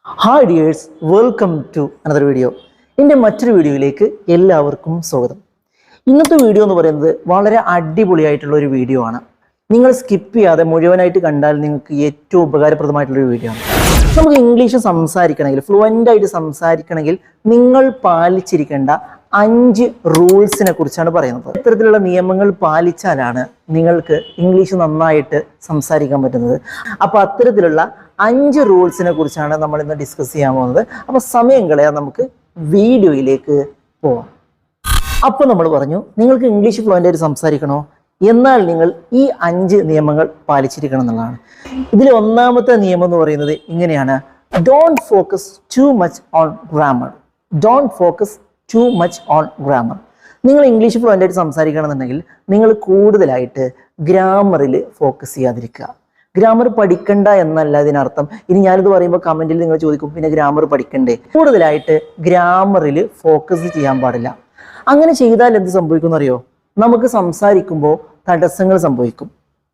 Hi dears, welcome to another video. എൻ്റെ മറ്റൊരു വീഡിയോയിലേക്ക് എല്ലാവർക്കും സ്വാഗതം. ഇന്നത്തെ വീഡിയോ എന്ന് പറയുന്നത് വളരെ അടിപൊളിയായിട്ടുള്ള ഒരു വീഡിയോ ആണ്. നിങ്ങൾ സ്കിപ്പ് ചെയ്യാതെ മുഴുവനായിട്ട് കണ്ടാൽ നിങ്ങൾക്ക് ഏറ്റവും ഉപകാരപ്രദമായിട്ടുള്ളൊരു വീഡിയോ ആണ്. നമുക്ക് ഇംഗ്ലീഷ് സംസാരിക്കണമെങ്കിൽ, ഫ്ലുവൻ്റായിട്ട് സംസാരിക്കണമെങ്കിൽ നിങ്ങൾ പാലിച്ചിരിക്കേണ്ട 5 റൂൾസിനെ കുറിച്ചാണ് പറയുന്നത്. ഇത്തരത്തിലുള്ള നിയമങ്ങൾ പാലിച്ചാലാണ് നിങ്ങൾക്ക് ഇംഗ്ലീഷ് നന്നായിട്ട് സംസാരിക്കാൻ പറ്റുന്നത്. അപ്പോൾ അത്തരത്തിലുള്ള 5 റൂൾസിനെ കുറിച്ചാണ് നമ്മൾ ഇന്ന് ഡിസ്കസ് ചെയ്യാൻ പോകുന്നത്. അപ്പോൾ സമയം കളയാൻ നമുക്ക് വീഡിയോയിലേക്ക് പോവാം. അപ്പോൾ നമ്മൾ പറഞ്ഞു, നിങ്ങൾക്ക് ഇംഗ്ലീഷ് ഫ്ലുവൻ്റായിട്ട് സംസാരിക്കണോ, എന്നാൽ നിങ്ങൾ ഈ 5 നിയമങ്ങൾ പാലിച്ചിരിക്കണം എന്നുള്ളതാണ്. ഇതിൽ ഒന്നാമത്തെ നിയമം എന്ന് പറയുന്നത് ഇങ്ങനെയാണ്: don't focus too much on grammar. Don't focus too much on grammar. നിങ്ങൾ ഇംഗ്ലീഷ് ഫ്ലുവൻ്റായിട്ട് സംസാരിക്കണമെന്നുണ്ടെങ്കിൽ നിങ്ങൾ കൂടുതലായിട്ട് ഗ്രാമറിൽ ഫോക്കസ് ചെയ്യാതിരിക്കുക. ഗ്രാമർ പഠിക്കണ്ട എന്നല്ല ഇതിനർത്ഥം. ഇനി ഞാനിത് പറയുമ്പോൾ കമൻറ്റിൽ നിങ്ങൾ ചോദിക്കും, പിന്നെ ഗ്രാമർ പഠിക്കണ്ടേ? കൂടുതലായിട്ട് ഗ്രാമറിൽ ഫോക്കസ് ചെയ്യാൻ പാടില്ല. അങ്ങനെ ചെയ്താൽ എന്ത് സംഭവിക്കും എന്നറിയോ? നമുക്ക് സംസാരിക്കുമ്പോൾ തടസ്സങ്ങൾ സംഭവിക്കും,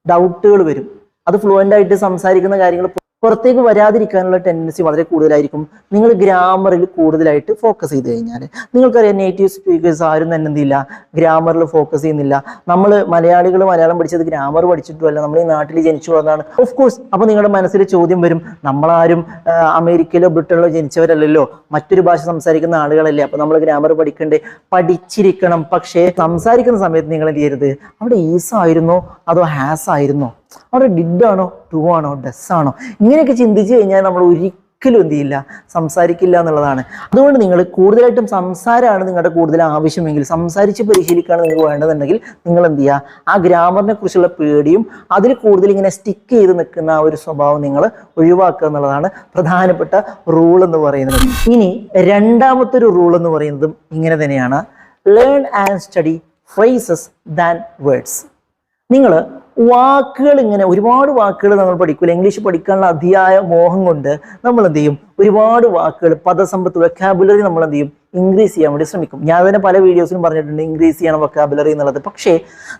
ഡൗട്ടുകൾ വരും. അത് ഫ്ലുവൻ്റായിട്ട് സംസാരിക്കുന്ന കാര്യങ്ങൾ പുറത്തേക്ക് വരാതിരിക്കാനുള്ള ടെൻഡൻസി വളരെ കൂടുതലായിരിക്കും നിങ്ങൾ ഗ്രാമറിൽ കൂടുതലായിട്ട് ഫോക്കസ് ചെയ്ത് കഴിഞ്ഞാൽ. നിങ്ങൾക്കറിയാം, നേറ്റീവ് സ്പീക്കേഴ്സ് ആരും തന്നെ എന്തില്ല, ഗ്രാമറിൽ ഫോക്കസ് ചെയ്യുന്നില്ല. നമ്മൾ മലയാളികൾ മലയാളം പഠിച്ചത് ഗ്രാമർ പഠിച്ചിട്ടുമല്ല, നമ്മൾ ഈ നാട്ടിൽ ജനിച്ചു വന്നതാണ്. Of course. അപ്പോൾ നിങ്ങളുടെ മനസ്സിൽ ചോദ്യം വരും, നമ്മളാരും അമേരിക്കയിലോ ബ്രിട്ടനിലോ ജനിച്ചവരല്ലല്ലോ, മറ്റൊരു ഭാഷ സംസാരിക്കുന്ന ആളുകളല്ലേ, അപ്പോൾ നമ്മൾ ഗ്രാമർ പഠിക്കണ്ടേ? പഠിച്ചിരിക്കണം. പക്ഷേ സംസാരിക്കുന്ന സമയത്ത് നിങ്ങൾ എന്ത് ചെയ്യരുത്, അവിടെ ഈസ് ആയിരുന്നോ അതോ ഹാസ് ആയിരുന്നോ, അവിടെ ഡിഡ് ആണോ ടു ആണോ ഡസ് ആണോ, ഇങ്ങനെയൊക്കെ ചിന്തിച്ചു കഴിഞ്ഞാൽ നമ്മൾ ഒരിക്കലും എന്ത് ചെയ്യില്ല, സംസാരിക്കില്ല എന്നുള്ളതാണ്. അതുകൊണ്ട് നിങ്ങൾ കൂടുതലായിട്ടും സംസാരമാണ് നിങ്ങളുടെ കൂടുതൽ ആവശ്യമെങ്കിൽ, സംസാരിച്ച് പരിശീലിക്കുകയാണ് നിങ്ങൾക്ക് വേണ്ടതുണ്ടെങ്കിൽ നിങ്ങൾ എന്ത് ചെയ്യുക, ആ ഗ്രാമറിനെ കുറിച്ചുള്ള പേടിയും അതിൽ കൂടുതൽ ഇങ്ങനെ സ്റ്റിക്ക് ചെയ്ത് നിൽക്കുന്ന ആ ഒരു സ്വഭാവം നിങ്ങൾ ഒഴിവാക്കുക എന്നുള്ളതാണ് പ്രധാനപ്പെട്ട റൂൾ എന്ന് പറയുന്നത്. ഇനി രണ്ടാമത്തെ ഒരു റൂൾ എന്ന് പറയുന്നതും ഇങ്ങനെ തന്നെയാണ്: learn and study phrases than words. നിങ്ങൾ വാക്കുകൾ, ഇങ്ങനെ ഒരുപാട് വാക്കുകൾ നമ്മൾ പഠിക്കില്ല. ഇംഗ്ലീഷ് പഠിക്കാനുള്ള അതിയായ മോഹം കൊണ്ട് നമ്മൾ എന്ത് ചെയ്യും, ഒരുപാട് വാക്കുകൾ, പദസമ്പത്ത്, വൊക്കാബുലറി നമ്മൾ എന്ത് ചെയ്യും, ഇൻക്രീസ് ചെയ്യാൻ വേണ്ടി ശ്രമിക്കും. ഞാൻ തന്നെ പല വീഡിയോസിലും പറഞ്ഞിട്ടുണ്ട് ഇൻക്രീസ് ചെയ്യണം വൊക്കാബുലറി എന്നുള്ളത്. പക്ഷേ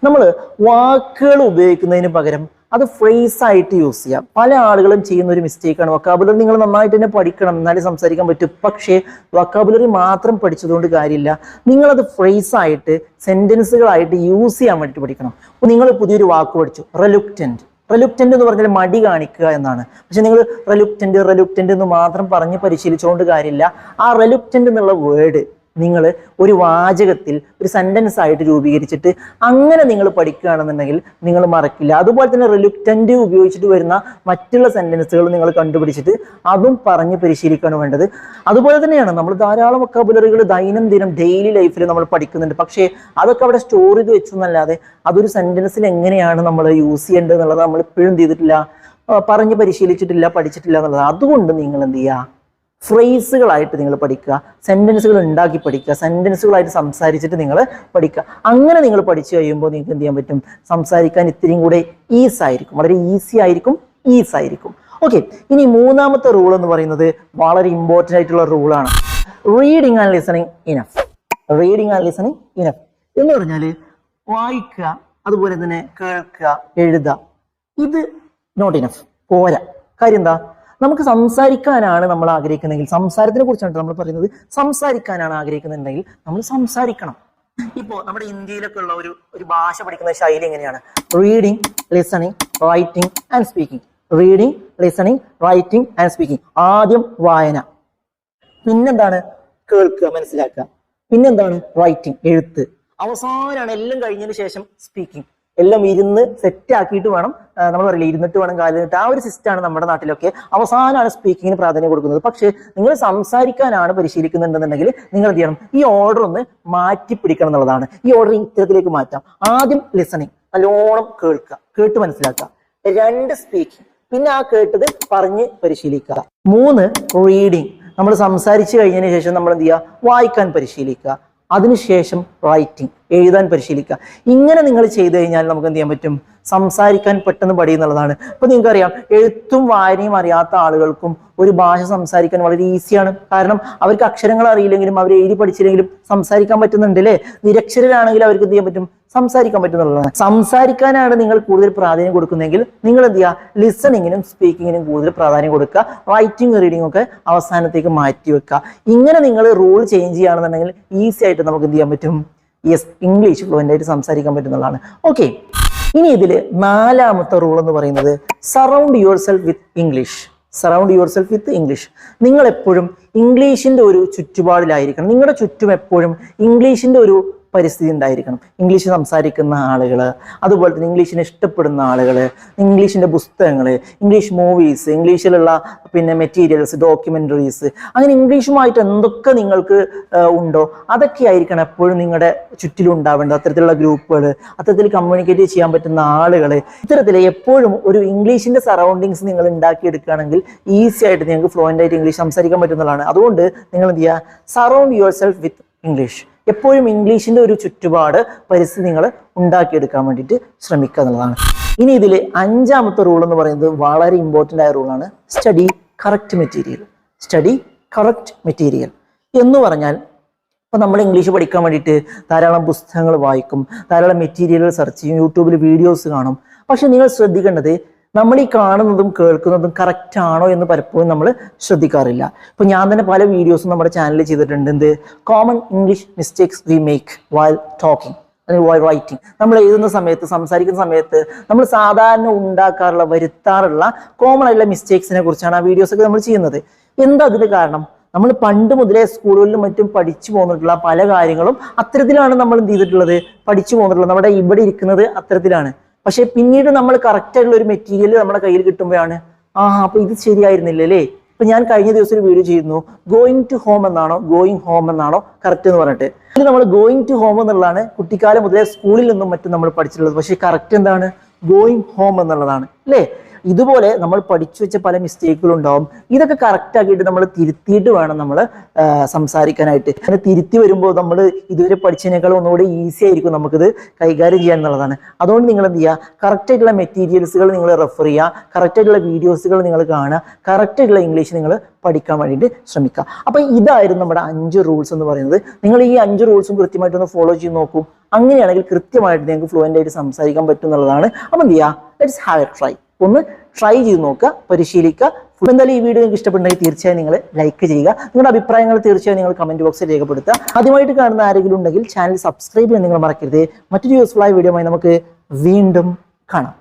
നമ്മൾ വാക്കുകൾ ഉപയോഗിക്കുന്നതിന് പകരം അത് ഫ്രേസ് ആയിട്ട് യൂസ് ചെയ്യാം. പല ആളുകളും ചെയ്യുന്ന ഒരു മിസ്റ്റേക്കാണ്. വൊക്കാബുലറി നിങ്ങൾ നന്നായിട്ട് തന്നെ പഠിക്കണം, എന്നാലേ സംസാരിക്കാൻ പറ്റും. പക്ഷേ വൊക്കാബുലറി മാത്രം പഠിച്ചതുകൊണ്ട് കാര്യമില്ല. നിങ്ങളത് ഫ്രേസ് ആയിട്ട്, സെന്റൻസുകളായിട്ട് യൂസ് ചെയ്യാൻ വേണ്ടി പഠിക്കണം. അപ്പോൾ നിങ്ങൾ പുതിയൊരു വാക്ക് പഠിച്ചു, റെലുക്റ്റൻറ്റ്. റെലുക്റ്റൻ്റ് എന്ന് പറഞ്ഞാൽ മടി കാണിക്കുക എന്നാണ്. പക്ഷെ നിങ്ങൾ റെലുക്റ്റൻ്റ് എന്ന് മാത്രം പറഞ്ഞ് പരിശീലിച്ചുകൊണ്ട് കാര്യമില്ല. ആ റെലുക്റ്റൻ്റ് എന്നുള്ള വേർഡ് നിങ്ങൾ ഒരു വാചകത്തിൽ ഒരു സെന്റൻസ് ആയിട്ട് രൂപീകരിച്ചിട്ട് അങ്ങനെ നിങ്ങൾ പഠിക്കുകയാണെന്നുണ്ടെങ്കിൽ നിങ്ങൾ മറക്കില്ല. അതുപോലെ തന്നെ റിലുക്റ്റൻ്റ് ഉപയോഗിച്ചിട്ട് വരുന്ന മറ്റുള്ള സെന്റൻസുകൾ നിങ്ങൾ കണ്ടുപിടിച്ചിട്ട് അതും പറഞ്ഞ് പരിശീലിക്കുകയാണ് വേണ്ടത്. അതുപോലെ തന്നെയാണ് നമ്മൾ ധാരാളം വൊക്കാബുലറികൾ ദൈനംദിനം ഡെയിലി ലൈഫിൽ നമ്മൾ പഠിക്കുന്നുണ്ട്. പക്ഷേ അതൊക്കെ അവിടെ സ്റ്റോർ ചെയ്ത് വെച്ചു എന്നല്ലാതെ അതൊരു സെന്റൻസിൽ എങ്ങനെയാണ് നമ്മൾ യൂസ് ചെയ്യേണ്ടത് എന്നുള്ളത് നമ്മൾ ഇപ്പോഴും ചെയ്തിട്ടില്ല, പറഞ്ഞ് പരിശീലിച്ചിട്ടില്ല, പഠിച്ചിട്ടില്ല എന്നുള്ളത്. അതുകൊണ്ട് നിങ്ങൾ എന്ത് ചെയ്യുക, ഫ്രേസുകളായിട്ട് നിങ്ങൾ പഠിക്കുക, സെന്റൻസുകൾ ഉണ്ടാക്കി പഠിക്കുക, സെന്റൻസുകളായിട്ട് സംസാരിച്ചിട്ട് നിങ്ങൾ പഠിക്കുക. അങ്ങനെ നിങ്ങൾ പഠിച്ചു കഴിയുമ്പോൾ നിങ്ങൾക്ക് എന്ത് ചെയ്യാൻ പറ്റും, സംസാരിക്കാൻ ഇത്രയും കൂടെ ഈസ് ആയിരിക്കും, വളരെ ഈസി ആയിരിക്കും, ഈസ് ആയിരിക്കും. ഓക്കെ. ഇനി മൂന്നാമത്തെ റൂൾ എന്ന് പറയുന്നത് വളരെ ഇമ്പോർട്ടൻ്റ് ആയിട്ടുള്ള റൂളാണ്: reading and listening enough. Reading and listening enough എന്ന് പറഞ്ഞാൽ വായിക്കുക, അതുപോലെ തന്നെ കേൾക്കുക, എഴുതുക. ഇത് നോട്ട് ഇനഫ്, പോരാ. കാര്യം എന്താ, നമുക്ക് സംസാരിക്കാനാണ് നമ്മൾ ആഗ്രഹിക്കുന്നതെങ്കിൽ, സംസാരത്തിനെ കുറിച്ചാണ് നമ്മൾ പറയുന്നത്, സംസാരിക്കാനാണ് ആഗ്രഹിക്കുന്നുണ്ടെങ്കിൽ നമ്മൾ സംസാരിക്കണം. ഇപ്പോൾ നമ്മുടെ ഇന്ത്യയിലൊക്കെ ഉള്ള ഒരു ഭാഷ പഠിക്കുന്ന ശൈലി എങ്ങനെയാണ്? Reading, listening, writing and speaking. Reading, listening, writing and speaking. ആദ്യം വായന, പിന്നെന്താണ് കേൾക്കുക, മനസ്സിലാക്കുക, പിന്നെന്താണ് റൈറ്റിംഗ്, എഴുത്ത്, അവസാനമാണ് എല്ലാം കഴിഞ്ഞതിന് ശേഷം സ്പീക്കിംഗ്. എല്ലാം ഇരുന്ന് സെറ്റ് ആക്കിയിട്ട് വേണം, നമ്മൾ പറയില്ല ഇരുന്നിട്ട് വേണം കാലിട്ട്, ആ ഒരു സിസ്റ്റമാണ് നമ്മുടെ നാട്ടിലൊക്കെ. അവസാനമാണ് സ്പീക്കിങ്ങിന് പ്രാധാന്യം കൊടുക്കുന്നത്. പക്ഷേ നിങ്ങൾ സംസാരിക്കാനാണ് പരിശീലിക്കുന്നുണ്ടെന്നുണ്ടെങ്കിൽ നിങ്ങൾ എന്ത് ചെയ്യണം, ഈ ഓർഡർ ഒന്ന് മാറ്റി പിടിക്കണം എന്നുള്ളതാണ്. ഈ ഓർഡർ ഇത്തരത്തിലേക്ക് മാറ്റാം. ആദ്യം ലിസണിങ്, നല്ലോണം കേൾക്കുക, കേട്ട് മനസ്സിലാക്കുക. 2 സ്പീക്കിംഗ്, പിന്നെ ആ കേട്ടത് പറഞ്ഞ് പരിശീലിക്കുക. 3 റീഡിങ്, നമ്മൾ സംസാരിച്ചു കഴിഞ്ഞതിന് ശേഷം നമ്മൾ എന്ത് ചെയ്യുക, വായിക്കാൻ പരിശീലിക്കുക. അതിനുശേഷം റൈറ്റിംഗ്, എഴുതാൻ പരിശീലിക്കുക. ഇങ്ങനെ നിങ്ങൾ ചെയ്തു കഴിഞ്ഞാൽ നമുക്ക് എന്ത് ചെയ്യാൻ പറ്റും? സംസാരിക്കാൻ പെട്ടെന്ന് പഠിയുന്നുള്ളതാണ്. ഇപ്പൊ നിങ്ങൾക്കറിയാം, എഴുത്തും വായനയും അറിയാത്ത ആളുകൾക്കും ഒരു ഭാഷ സംസാരിക്കാൻ വളരെ ഈസിയാണ്. കാരണം അവർക്ക് അക്ഷരങ്ങൾ അറിയില്ലെങ്കിലും അവർ എഴുതി പഠിച്ചില്ലെങ്കിലും സംസാരിക്കാൻ പറ്റുന്നുണ്ട് അല്ലേ? നിരക്ഷരരാണെങ്കിൽ അവർക്ക് എന്ത് ചെയ്യാൻ പറ്റും? സംസാരിക്കാൻ പറ്റുന്നുള്ളതാണ്. സംസാരിക്കാനാണ് നിങ്ങൾ കൂടുതൽ പ്രാധാന്യം കൊടുക്കുന്നതെങ്കിൽ നിങ്ങൾ എന്ത് ചെയ്യുക? ലിസണിങ്ങിനും സ്പീക്കിങ്ങിനും കൂടുതൽ പ്രാധാന്യം കൊടുക്കുക. റൈറ്റിംഗ് റീഡിംഗ് ഒക്കെ അവസാനത്തേക്ക് മാറ്റി വെക്കുക. ഇങ്ങനെ നിങ്ങൾ റൂൾ ചേഞ്ച് ചെയ്യുകയാണെന്നുണ്ടെങ്കിൽ ഈസി ആയിട്ട് നമുക്ക് എന്ത് ചെയ്യാൻ പറ്റും? യെസ്, ഇംഗ്ലീഷ് ഫ്ലുവൻ്റ് ആയിട്ട് സംസാരിക്കാൻ പറ്റുന്നതാണ്. ഓക്കെ, ഇനി ഇതിൽ 4ാമത്തെ റൂൾ എന്ന് പറയുന്നത് surround your self with English. Surround your self with English. നിങ്ങൾ എപ്പോഴും ഇംഗ്ലീഷിന്റെ ഒരു ചുറ്റുപാടിലായിരിക്കണം. നിങ്ങളുടെ ചുറ്റും എപ്പോഴും ഇംഗ്ലീഷിന്റെ ഒരു പരിസ്ഥിതി ഉണ്ടായിരിക്കണം. ഇംഗ്ലീഷ് സംസാരിക്കുന്ന ആളുകൾ, അതുപോലെ തന്നെ ഇംഗ്ലീഷിനെ ഇഷ്ടപ്പെടുന്ന ആളുകൾ, ഇംഗ്ലീഷിന്റെ പുസ്തകങ്ങൾ, ഇംഗ്ലീഷ് മൂവീസ്, ഇംഗ്ലീഷിലുള്ള മെറ്റീരിയൽസ്, ഡോക്യുമെന്ററീസ്, അങ്ങനെ ഇംഗ്ലീഷുമായിട്ട് എന്തൊക്കെ നിങ്ങൾക്ക് ഉണ്ടോ അതൊക്കെ ആയിരിക്കണം എപ്പോഴും നിങ്ങളുടെ ചുറ്റിലും ഉണ്ടാവേണ്ടത്. അത്തരത്തിലുള്ള ഗ്രൂപ്പുകൾ, അത്തരത്തിൽ കമ്മ്യൂണിക്കേറ്റ് ചെയ്യാൻ പറ്റുന്ന ആളുകൾ, ഇത്തരത്തിൽ എപ്പോഴും ഒരു ഇംഗ്ലീഷിന്റെ സറൗണ്ടിങ്സ് നിങ്ങൾ ഉണ്ടാക്കിയെടുക്കുകയാണെങ്കിൽ ഈസി ആയിട്ട് നിങ്ങൾക്ക് ഫ്ലുവൻ്റ് ആയിട്ട് ഇംഗ്ലീഷ് സംസാരിക്കാൻ പറ്റുന്നതാണ്. അതുകൊണ്ട് നിങ്ങൾ എന്ത് ചെയ്യുക? Surround your self with English. എപ്പോഴും ഇംഗ്ലീഷിന്റെ ഒരു ചുറ്റുപാട് പരിസ്ഥിതി നിങ്ങൾ ഉണ്ടാക്കിയെടുക്കാൻ വേണ്ടിയിട്ട് ശ്രമിക്കുക എന്നുള്ളതാണ്. ഇനി ഇതിൽ 5ാമത്തെ റൂൾ എന്ന് പറയുന്നത് വളരെ ഇമ്പോർട്ടൻ്റ് ആയ റൂളാണ്. Study correct material. Study correct material എന്ന് പറഞ്ഞാൽ, ഇപ്പം നമ്മൾ ഇംഗ്ലീഷ് പഠിക്കാൻ വേണ്ടിയിട്ട് ധാരാളം പുസ്തകങ്ങൾ വായിക്കും, ധാരാളം മെറ്റീരിയലുകൾ സെർച്ച് ചെയ്യും, യൂട്യൂബിൽ വീഡിയോസ് കാണും. പക്ഷെ നിങ്ങൾ ശ്രദ്ധിക്കേണ്ടത്, നമ്മൾ ഈ കാണുന്നതും കേൾക്കുന്നതും കറക്റ്റ് ആണോ എന്ന് പലപ്പോഴും നമ്മൾ ശ്രദ്ധിക്കാറില്ല. ഇപ്പൊ ഞാൻ തന്നെ പല വീഡിയോസും നമ്മുടെ ചാനലിൽ ചെയ്തിട്ടുണ്ട്. എന്ത്? Common English mistakes we make while talking അല്ലെങ്കിൽ വൈൽ റൈറ്റിംഗ്. നമ്മൾ എഴുതുന്ന സമയത്ത്, സംസാരിക്കുന്ന സമയത്ത് നമ്മൾ സാധാരണ വരുത്താറുള്ള കോമൺ ആയിട്ടുള്ള മിസ്റ്റേക്സിനെ കുറിച്ചാണ് ആ വീഡിയോസ് ഒക്കെ നമ്മൾ ചെയ്യുന്നത്. എന്താ അതിന് കാരണം? നമ്മൾ പണ്ട് മുതലേ സ്കൂളുകളിലും മറ്റും പഠിച്ചു പോന്നിട്ടുള്ള പല കാര്യങ്ങളും അത്തരത്തിലാണ് നമ്മൾ എന്ത് ചെയ്തിട്ടുള്ളത്? പഠിച്ചു പോന്നിട്ടുള്ളത്. നമ്മുടെ ഇവിടെ ഇരിക്കുന്നത് അത്തരത്തിലാണ്. പക്ഷെ പിന്നീട് നമ്മൾ കറക്റ്റ് ആയിട്ടുള്ള ഒരു മെറ്റീരിയൽ നമ്മുടെ കയ്യിൽ കിട്ടുമ്പോഴാണ് അപ്പൊ ഇത് ശരിയായിരുന്നില്ല അല്ലേ? ഇപ്പൊ ഞാൻ കഴിഞ്ഞ ദിവസം ഒരു വീഡിയോ ചെയ്യുന്നു, ഗോയിങ് ടു ഹോം എന്നാണോ ഗോയിങ് ഹോം എന്നാണോ കറക്റ്റ് എന്ന് പറഞ്ഞിട്ട്. ഇത് നമ്മൾ ഗോയിങ് ടു ഹോം എന്നുള്ളതാണ് കുട്ടിക്കാലം മുതലേ സ്കൂളിൽ നിന്നും മറ്റും നമ്മൾ പഠിച്ചിട്ടുള്ളത്. പക്ഷെ കറക്റ്റ് എന്താണ്? ഗോയിങ് ഹോം എന്നുള്ളതാണ് അല്ലേ? ഇതുപോലെ നമ്മൾ പഠിച്ചു വെച്ച പല മിസ്റ്റേക്കുകളും ഉണ്ടാവും. ഇതൊക്കെ കറക്റ്റ് ആക്കിയിട്ട് നമ്മൾ തിരുത്തിയിട്ട് വേണം നമ്മൾ സംസാരിക്കാനായിട്ട്. അങ്ങനെ തിരുത്തി വരുമ്പോൾ നമ്മൾ ഇതുവരെ പഠിച്ചതിനേക്കാളും ഒന്നുകൂടി ഈസി ആയിരിക്കും നമുക്കിത് കൈകാര്യം ചെയ്യാൻ എന്നുള്ളതാണ്. അതുകൊണ്ട് നിങ്ങൾ എന്ത് ചെയ്യുക? കറക്റ്റ് ആയിട്ടുള്ള മെറ്റീരിയൽസുകൾ നിങ്ങൾ റെഫർ ചെയ്യുക, കറക്റ്റ് ആയിട്ടുള്ള വീഡിയോസുകൾ നിങ്ങൾ കാണുക, കറക്റ്റ് ആയിട്ടുള്ള ഇംഗ്ലീഷ് നിങ്ങൾ പഠിക്കാൻ വേണ്ടിയിട്ട് ശ്രമിക്കുക. അപ്പൊ ഇതായിരുന്നു നമ്മുടെ 5 റൂൾസ് എന്ന് പറയുന്നത്. നിങ്ങൾ ഈ 5 റൂൾസും കൃത്യമായിട്ടൊന്ന് ഫോളോ ചെയ്ത് നോക്കൂ. അങ്ങനെയാണെങ്കിൽ കൃത്യമായിട്ട് നിങ്ങൾക്ക് ഫ്ലുവൻ്റ് ആയിട്ട് സംസാരിക്കാൻ പറ്റും എന്നുള്ളതാണ്. അപ്പൊ എന്ത് ചെയ്യുക? Let's have A try. ഒന്ന് ട്രൈ ചെയ്ത് നോക്കുക, പരിശീലിക്കുക. എന്തായാലും ഈ വീഡിയോ നിങ്ങൾക്ക് ഇഷ്ടപ്പെട്ടെങ്കിൽ തീർച്ചയായും നിങ്ങൾ ലൈക്ക് ചെയ്യുക. നിങ്ങളുടെ അഭിപ്രായങ്ങൾ തീർച്ചയായും നിങ്ങൾ കമന്റ് ബോക്സിൽ രേഖപ്പെടുത്തുക. ആദ്യമായിട്ട് കാണുന്ന ആരെങ്കിലും ഉണ്ടെങ്കിൽ ചാനൽ സബ്സ്ക്രൈബ് ചെയ്യാൻ നിങ്ങൾ മറക്കരുത്. മറ്റൊരു യൂസ്ഫുൾ ആയ വീഡിയോയുമായി നമുക്ക് വീണ്ടും കാണാം.